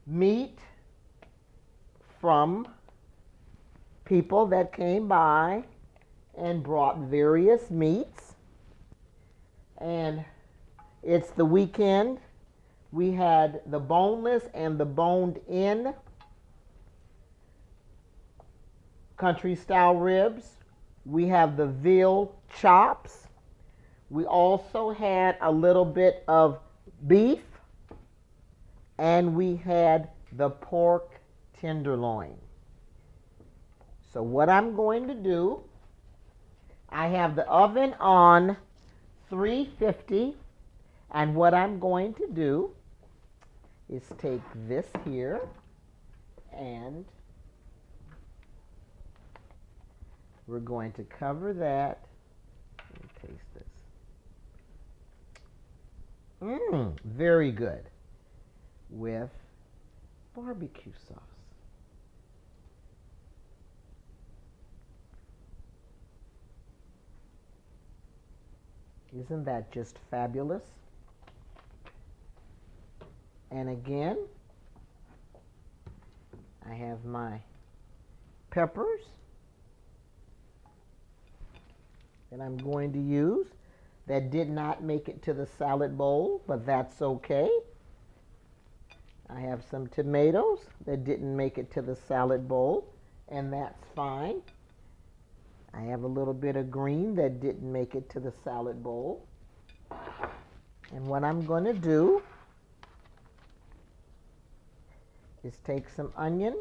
meat from people that came by and brought various meats. And it's the weekend. We had the boneless and the boned in country style ribs. We have the veal chops. We also had a little bit of beef, and we had the pork tenderloin. So what I'm going to do, I have the oven on 350, and what I'm going to do is take this here and we're going to cover that. Let me taste this. Very good. With barbecue sauce. Isn't that just fabulous? And again, I have my peppers that I'm going to use that did not make it to the salad bowl, but that's okay. I have some tomatoes that didn't make it to the salad bowl, and that's fine. I have a little bit of green that didn't make it to the salad bowl. And what I'm going to do is take some onion.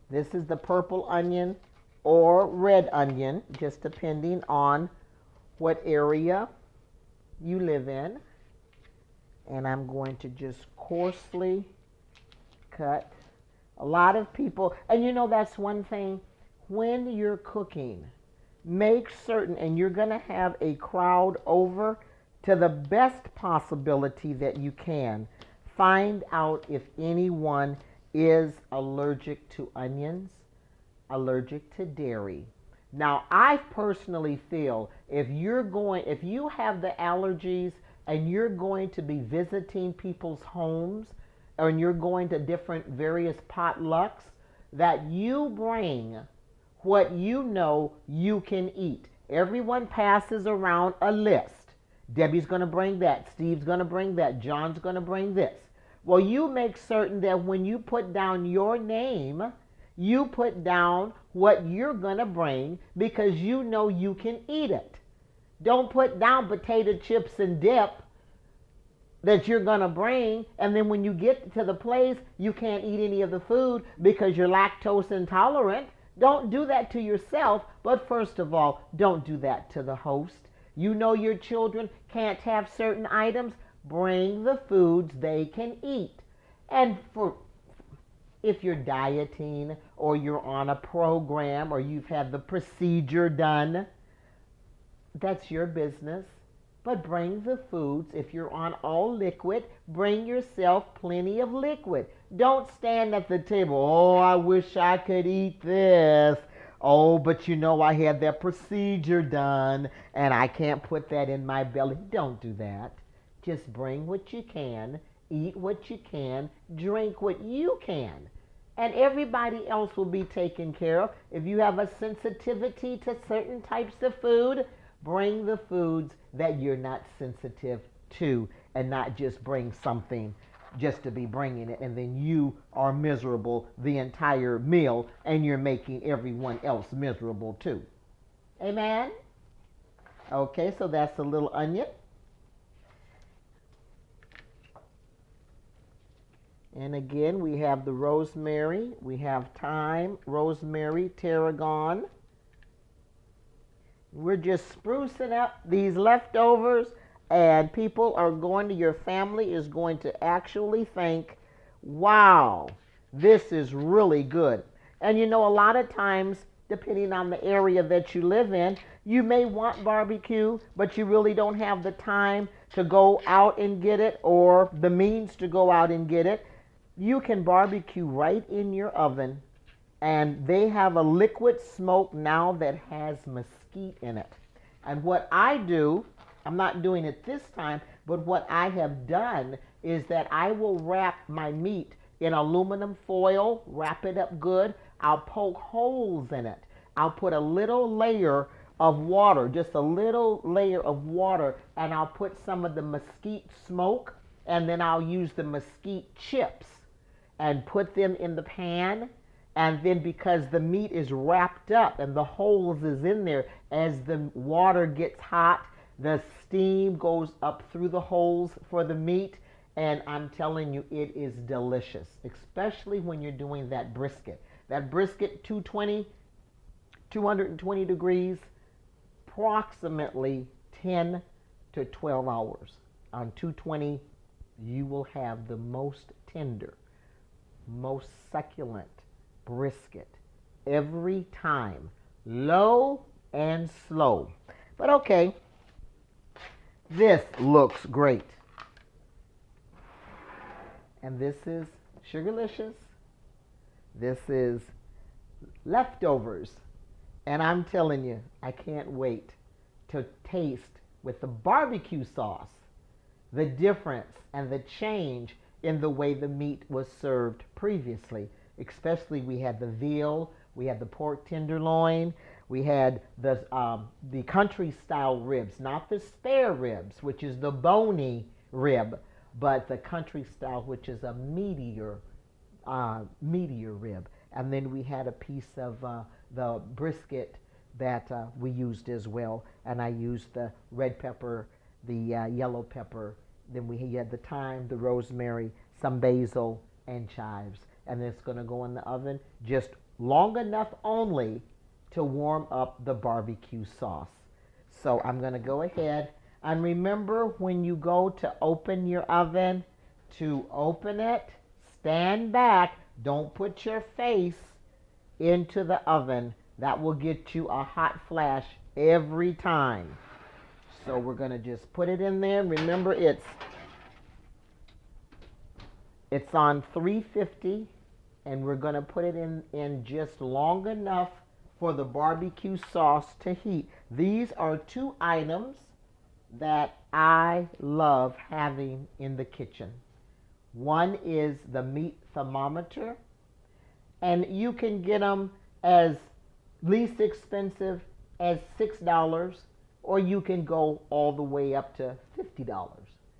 This is the purple onion or red onion, just depending on what area you live in. And I'm going to just coarsely cut. A lot of people, and you know that's one thing, when you're cooking, make certain, and you're going to have a crowd over, to the best possibility that you can, find out if anyone is allergic to onions, allergic to dairy. Now, I personally feel if you have the allergies and you're going to be visiting people's homes, and you're going to different various potlucks, that you bring what you know you can eat. Everyone passes around a list. Debbie's going to bring that. Steve's going to bring that. John's going to bring this. Well, you make certain that when you put down your name, you put down what you're going to bring because you know you can eat it. Don't put down potato chips and dip that you're going to bring, and then when you get to the place, you can't eat any of the food because you're lactose intolerant. Don't do that to yourself, but first of all, don't do that to the host. You know your children can't have certain items. Bring the foods they can eat. And if you're dieting or you're on a program or you've had the procedure done, that's your business. But bring the foods. If you're on all liquid, bring yourself plenty of liquid. Don't stand at the table. Oh, I wish I could eat this. Oh, but you know I had that procedure done and I can't put that in my belly. Don't do that. Just bring what you can, eat what you can, drink what you can. And everybody else will be taken care of. If you have a sensitivity to certain types of food, bring the foods that you're not sensitive to, and not just bring something just to be bringing it, and then you are miserable the entire meal and you're making everyone else miserable too. Amen? Okay, so that's a little onion. And again, we have the rosemary, we have thyme, rosemary, tarragon. We're just sprucing up these leftovers, and people are going to, your family is going to actually think, wow, this is really good. And you know, a lot of times, depending on the area that you live in, you may want barbecue, but you really don't have the time to go out and get it or the means to go out and get it. You can barbecue right in your oven, and they have a liquid smoke now that has mesquite in it. And what I do, I'm not doing it this time, but what I have done is that I will wrap my meat in aluminum foil, wrap it up good. I'll poke holes in it. I'll put a little layer of water, just a little layer of water, and I'll put some of the mesquite smoke, and then I'll use the mesquite chips and put them in the pan. And then because the meat is wrapped up and the holes is in there, as the water gets hot, the steam goes up through the holes for the meat. And I'm telling you, it is delicious, especially when you're doing that brisket. That brisket, 220 degrees, approximately 10 to 12 hours. On 220, you will have the most tender, most succulent brisket every time, low and slow. But okay, this looks great. And this is Sugarlicious. This is leftovers. And I'm telling you, I can't wait to taste with the barbecue sauce the difference and the change in the way the meat was served previously. Especially we had the veal, we had the pork tenderloin, we had the country style ribs, not the spare ribs, which is the bony rib, but the country style, which is a meatier rib. And then we had a piece of the brisket that we used as well. And I used the red pepper, the yellow pepper. Then we had the thyme, the rosemary, some basil, and chives. And it's going to go in the oven just long enough only to warm up the barbecue sauce. So I'm going to go ahead. And remember, when you go to open your oven, to open it, stand back. Don't put your face into the oven. That will get you a hot flash every time. So we're going to just put it in there. Remember, it's on 350, and we're going to put it in just long enough for the barbecue sauce to heat. These are two items that I love having in the kitchen. One is the meat thermometer, and you can get them as least expensive as $6, or you can go all the way up to $50.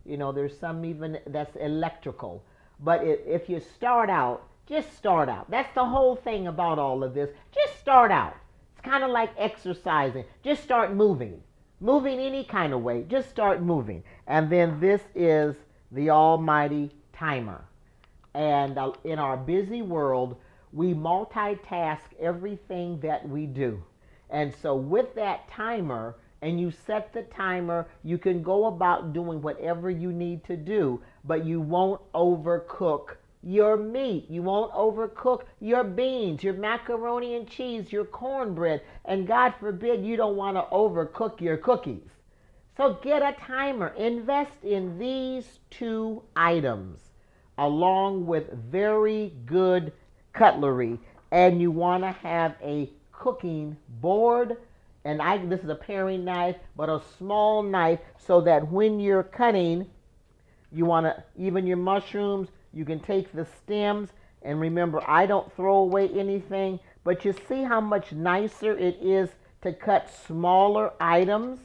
You know, there's some even that's electrical. But if you start out, just start out. That's the whole thing about all of this. Just start out. It's kind of like exercising. Just start moving. Moving any kind of way. Just start moving. And then this is the almighty timer. And in our busy world, we multitask everything that we do. And so with that timer, and you set the timer, you can go about doing whatever you need to do, but you won't overcook your meat. You won't overcook your beans, your macaroni and cheese, your cornbread, and God forbid you don't want to overcook your cookies. So get a timer. Invest in these two items along with very good cutlery, and you want to have a cooking board. And this is a paring knife, but a small knife, so that when you're cutting, you want to, even your mushrooms, you can take the stems. And remember, I don't throw away anything, but you see how much nicer it is to cut smaller items